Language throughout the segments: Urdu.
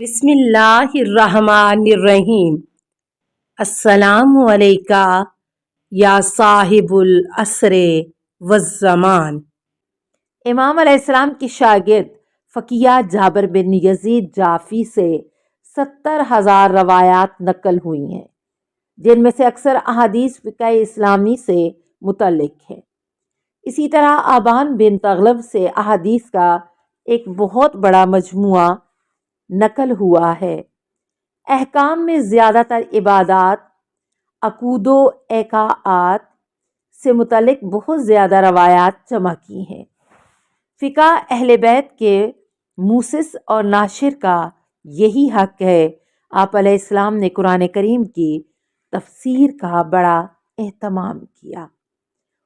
بسم اللہ الرحمن الرحیم۔ السلام علیکہ یا صاحب العصر والزمان۔ امام علیہ السلام کی شاگرد فقیہ جابر بن یزید جعفی سے 70,000 روایات نقل ہوئی ہیں، جن میں سے اکثر احادیث فقہ اسلامی سے متعلق ہیں۔ اسی طرح آبان بن تغلب سے احادیث کا ایک بہت بڑا مجموعہ نقل ہوا ہے۔ احکام میں زیادہ تر عبادات، عقود و ایقاعات سے متعلق بہت زیادہ روایات جمع کی ہیں۔ فقہ اہل بیت کے موسس اور ناشر کا یہی حق ہے۔ آپ علیہ السلام نے قرآن کریم کی تفسیر کا بڑا اہتمام کیا،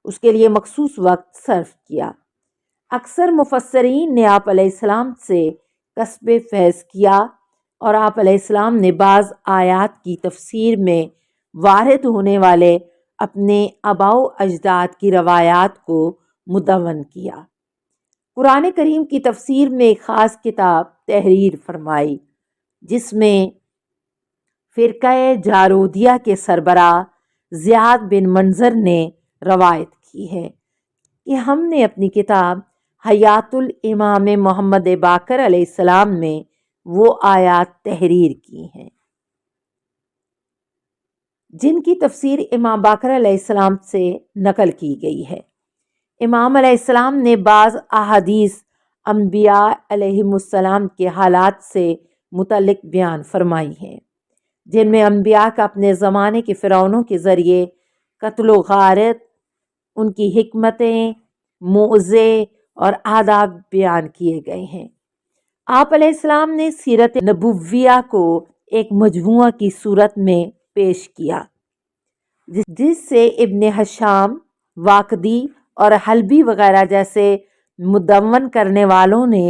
اس کے لیے مخصوص وقت صرف کیا۔ اکثر مفسرین نے آپ علیہ السلام سے کسب فیض کیا، اور آپ علیہ السلام نے بعض آیات کی تفسیر میں وارد ہونے والے اپنے آباء و اجداد کی روایات کو مدون کیا۔ قرآن کریم کی تفسیر میں ایک خاص کتاب تحریر فرمائی، جس میں فرقہ جارودیہ کے سربراہ زیاد بن منظر نے روایت کی ہے کہ ہم نے اپنی کتاب حیات الامام محمد باقر علیہ السلام میں وہ آیات تحریر کی ہیں جن کی تفسیر امام باقر علیہ السلام سے نقل کی گئی ہے۔ امام علیہ السلام نے بعض احادیث انبیاء علیہم السلام کے حالات سے متعلق بیان فرمائی ہیں، جن میں انبیاء کا اپنے زمانے کے فرعونوں کے ذریعے قتل و غارت، ان کی حکمتیں، موعظے اور آداب بیان کیے گئے ہیں۔ آپ علیہ السلام نے سیرت نبویہ کو ایک مجموعہ کی صورت میں پیش کیا، جس سے ابن ہشام، واقدی اور حلبی وغیرہ جیسے مدون کرنے والوں نے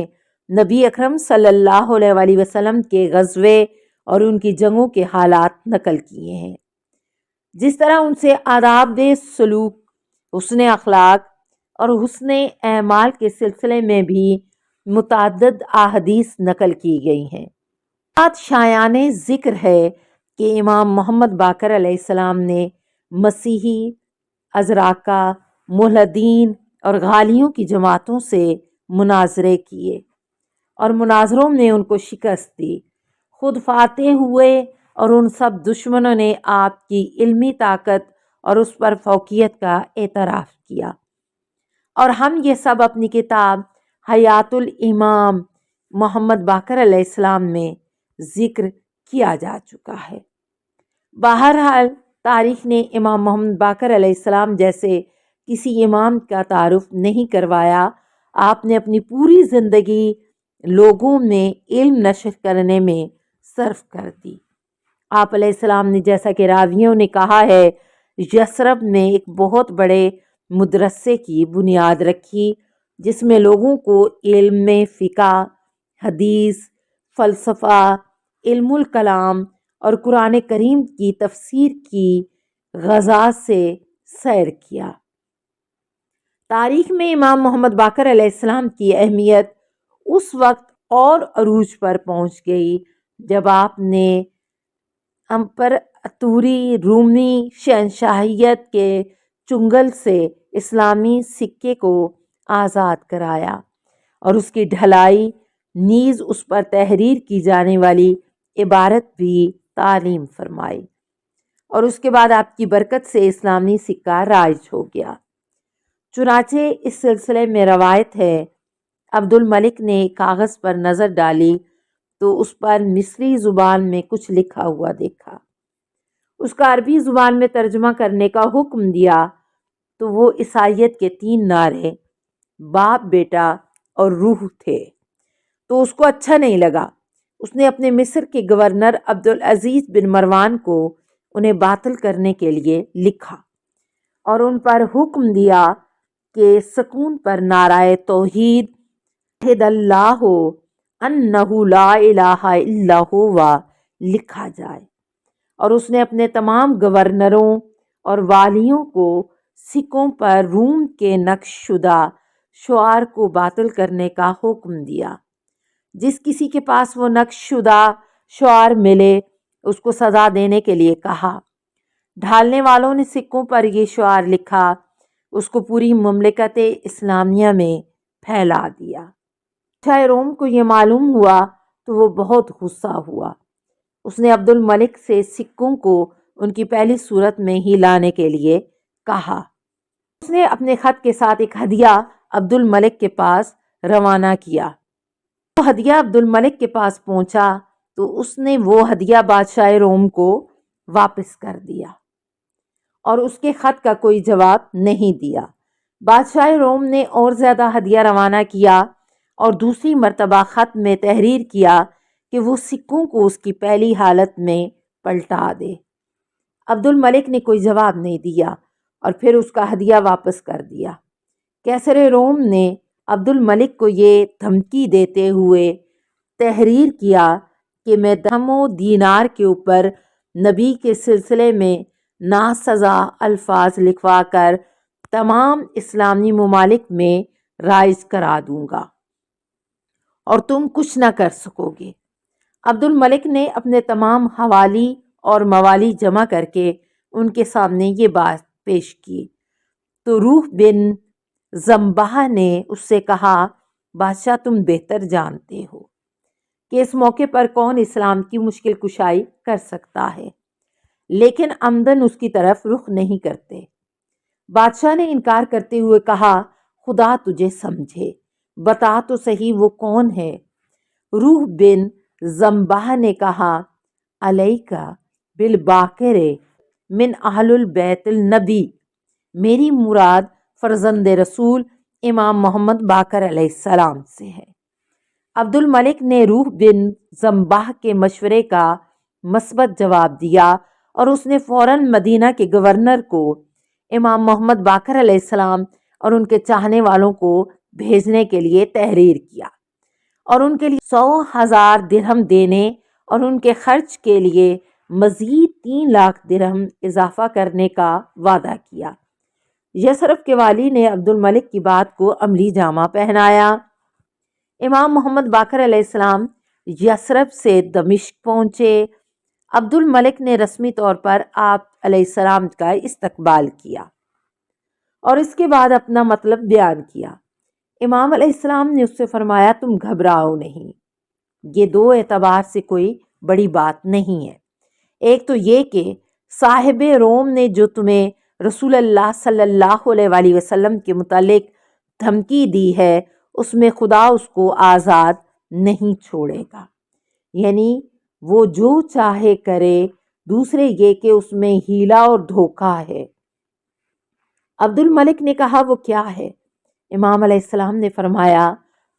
نبی اکرم صلی اللہ علیہ وآلہ وسلم کے غزوے اور ان کی جنگوں کے حالات نقل کیے ہیں۔ جس طرح ان سے آداب سلوک، حسن اخلاق اور حسن اعمال کے سلسلے میں بھی متعدد احادیث نقل کی گئی ہیں۔ بات شایان ذکر ہے کہ امام محمد باقر علیہ السلام نے مسیحی، ازراقہ، ملحدین اور غالیوں کی جماعتوں سے مناظرے کیے اور مناظروں میں ان کو شکست دی، خود فاتح ہوئے، اور ان سب دشمنوں نے آپ کی علمی طاقت اور اس پر فوقیت کا اعتراف کیا، اور ہم یہ سب اپنی کتاب حیات الامام محمد باقر علیہ السلام میں ذکر کیا جا چکا ہے۔ بہرحال تاریخ نے امام محمد باقر علیہ السلام جیسے کسی امام کا تعارف نہیں کروایا۔ آپ نے اپنی پوری زندگی لوگوں میں علم نشر کرنے میں صرف کر دی۔ آپ علیہ السلام نے، جیسا کہ راویوں نے کہا ہے، یثرب میں ایک بہت بڑے مدرسے کی بنیاد رکھی، جس میں لوگوں کو علم میں فقہ، حدیث، فلسفہ، علم الکلام اور قرآن کریم کی تفسیر کی غذا سے سیر کیا۔ تاریخ میں امام محمد باقر علیہ السلام کی اہمیت اس وقت اور عروج پر پہنچ گئی جب آپ نے امپراتوری رومی شہنشاہیت کے چنگل سے اسلامی سکے کو آزاد کرایا، اور اس کی ڈھلائی نیز اس پر تحریر کی جانے والی عبارت بھی تعلیم فرمائی، اور اس کے بعد آپ کی برکت سے اسلامی سکہ رائج ہو گیا۔ چنانچہ اس سلسلے میں روایت ہے، عبد الملک نے کاغذ پر نظر ڈالی تو اس پر مصری زبان میں کچھ لکھا ہوا دیکھا۔ اس کا عربی زبان میں ترجمہ کرنے کا حکم دیا تو وہ عیسائیت کے 3 نعرے، باپ، بیٹا اور روح تھے، تو اس کو اچھا نہیں لگا۔ اس نے اپنے مصر کے گورنر عبدالعزیز بن مروان کو انہیں باطل کرنے کے لیے لکھا اور ان پر حکم دیا کہ سکون پر نعرہ توحید شہد اللہ انہ لا الہ الا ہوا لکھا جائے، اور اس نے اپنے تمام گورنروں اور والیوں کو سکوں پر روم کے نقش شدہ شعار کو باطل کرنے کا حکم دیا، جس کسی کے پاس وہ نقش شدہ شعار ملے اس کو سزا دینے کے لیے کہا۔ ڈھالنے والوں نے سکوں پر یہ شعار لکھا، اس کو پوری مملکت اسلامیہ میں پھیلا دیا۔ بادشاہ روم کو یہ معلوم ہوا تو وہ بہت غصہ ہوا۔ اس نے عبد الملک سے سکوں کو ان کی پہلی صورت میں ہی لانے کے لیے کہا۔ اس نے اپنے خط کے ساتھ ایک ہدیہ عبد الملک کے پاس روانہ کیا۔ وہ ہدیہ عبد الملک کے پاس پہنچا تو اس نے وہ ہدیہ بادشاہ روم کو واپس کر دیا اور اس کے خط کا کوئی جواب نہیں دیا۔ بادشاہ روم نے اور زیادہ ہدیہ روانہ کیا اور دوسری مرتبہ خط میں تحریر کیا کہ وہ سکوں کو اس کی پہلی حالت میں پلٹا دے۔ عبد الملک نے کوئی جواب نہیں دیا اور پھر اس کا ہدیہ واپس کر دیا۔ قیصر روم نے عبد الملک کو یہ دھمکی دیتے ہوئے تحریر کیا کہ میں درہم و دینار کے اوپر نبی کے سلسلے میں ناسزا الفاظ لکھوا کر تمام اسلامی ممالک میں رائج کرا دوں گا اور تم کچھ نہ کر سکو گے۔ عبد الملک نے اپنے تمام حوالی اور موالی جمع کر کے ان کے سامنے یہ بات پیش کی تو روح بن زمبہ نے اس سے کہا، بادشاہ تم بہتر جانتے ہو کہ اس موقع پر کون اسلام کی مشکل کشائی کر سکتا ہے، لیکن عمدن اس کی طرف رخ نہیں کرتے۔ بادشاہ نے انکار کرتے ہوئے کہا، خدا تجھے سمجھے، بتا تو صحیح وہ کون ہے۔ روح بن زمبہ نے کہا، علیکہ بالباقر من اہل البیت النبی، میری مراد فرزند رسول امام محمد باقر علیہ السلام سے ہے۔ عبد الملک نے روح بن زمبہ کے مشورے کا مثبت جواب دیا اور اس نے فوراً مدینہ کے گورنر کو امام محمد باقر علیہ السلام اور ان کے چاہنے والوں کو بھیجنے کے لیے تحریر کیا اور ان کے لیے 100,000 درہم دینے اور ان کے خرچ کے لیے مزید 3 لاکھ درہم اضافہ کرنے کا وعدہ کیا۔ یثرب کے والی نے عبد الملک کی بات کو عملی جامہ پہنایا۔ امام محمد باقر علیہ السلام یثرب سے دمشق پہنچے۔ عبد الملک نے رسمی طور پر آپ علیہ السلام کا استقبال کیا اور اس کے بعد اپنا مطلب بیان کیا۔ امام علیہ السلام نے اس سے فرمایا، تم گھبراؤ نہیں، یہ 2 اعتبار سے کوئی بڑی بات نہیں ہے۔ ایک تو یہ کہ صاحب روم نے جو تمہیں رسول اللہ صلی اللہ علیہ وآلہ وسلم کے متعلق دھمکی دی ہے اس میں خدا اس کو آزاد نہیں چھوڑے گا، یعنی وہ جو چاہے کرے۔ دوسرے یہ کہ اس میں ہیلا اور دھوکہ ہے۔ عبد الملک نے کہا، وہ کیا ہے؟ امام علیہ السلام نے فرمایا،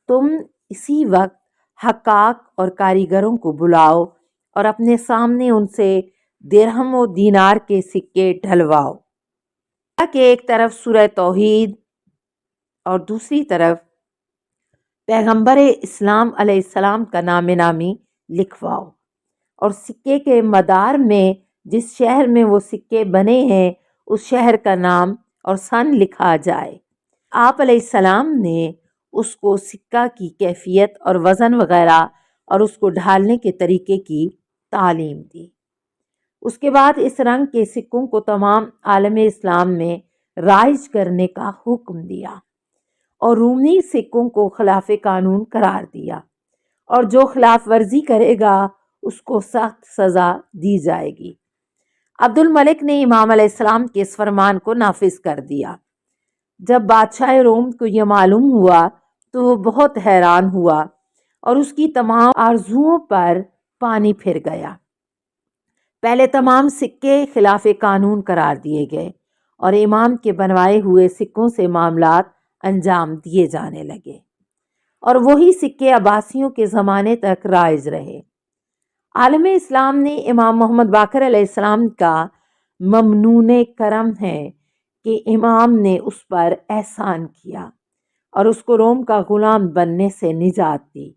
تم اسی وقت حقاق اور کاریگروں کو بلاؤ اور اپنے سامنے ان سے درہم و دینار کے سکے ڈھلواؤ کہ ایک طرف سورہ توحید اور دوسری طرف پیغمبر اسلام علیہ السلام کا نام نامی لکھواؤ اور سکے کے مدار میں جس شہر میں وہ سکے بنے ہیں اس شہر کا نام اور سن لکھا جائے۔ آپ علیہ السلام نے اس کو سکہ کی کیفیت اور وزن وغیرہ اور اس کو ڈھالنے کے طریقے کی تعلیم دی۔ اس کے بعد اس رنگ کے سکوں کو تمام عالم اسلام میں رائج کرنے کا حکم دیا اور رومی سکوں کو خلاف قانون قرار دیا اور جو خلاف ورزی کرے گا اس کو سخت سزا دی جائے گی۔ عبد الملک نے امام علیہ السلام کے اس فرمان کو نافذ کر دیا۔ جب بادشاہ روم کو یہ معلوم ہوا تو وہ بہت حیران ہوا اور اس کی تمام آرزوؤں پر پانی پھر گیا۔ پہلے تمام سکے خلاف قانون قرار دیے گئے اور امام کے بنوائے ہوئے سکوں سے معاملات انجام دیے جانے لگے اور وہی سکے عباسیوں کے زمانے تک رائج رہے۔ عالم اسلام نے امام محمد باقر علیہ السلام کا ممنون کرم ہے کہ امام نے اس پر احسان کیا اور اس کو روم کا غلام بننے سے نجات دی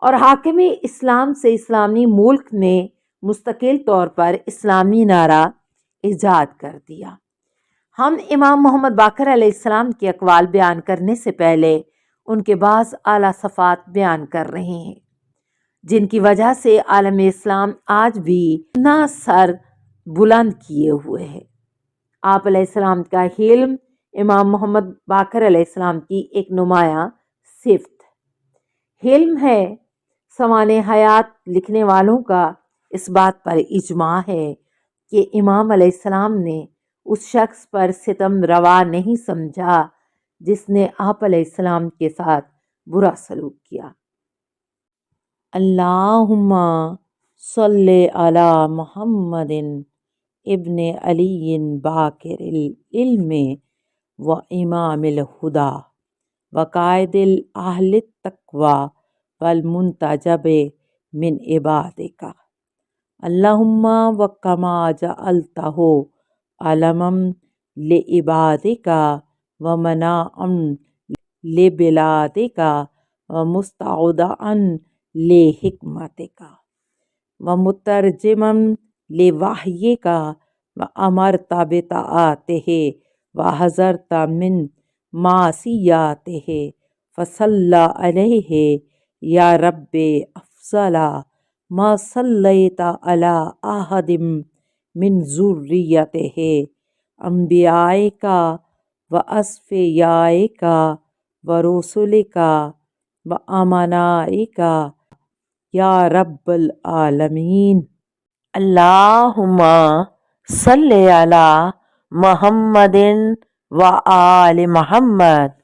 اور حاکم اسلام سے اسلامی ملک میں مستقل طور پر اسلامی نعرہ ایجاد کر دیا۔ ہم امام محمد باقر علیہ السلام کے اقوال بیان کرنے سے پہلے ان کے بعض اعلیٰ صفات بیان کر رہے ہیں جن کی وجہ سے عالم اسلام آج بھی اپنا سر بلند کیے ہوئے ہے۔ آپ علیہ السلام کا حلم امام محمد باقر علیہ السلام کی ایک نمایاں صفت حلم ہے۔ سوانح حیات لکھنے والوں کا اس بات پر اجماع ہے کہ امام علیہ السلام نے اس شخص پر ستم روا نہیں سمجھا جس نے آپ علیہ السلام کے ساتھ برا سلوک کیا۔ اللہم صلی علی محمد ابن علی باقر العلم و امام الہدا و قائد اہل التقوی والمنتجب من عبادک اللہم و کما جعلتہ علما لعبادک و مناعا لبلادک و مستودعا لحکمتک و مترجما لوحیک و امرت بطاعتہ و حذرت من معصیتہ فصلی علیہ یا رب افضل ما صلیت علی احد من ذریتہ انبیائک و اصفیائک و رسولک و امنائک یا رب العالمین۔ اللہم صلی علی محمد و آل محمد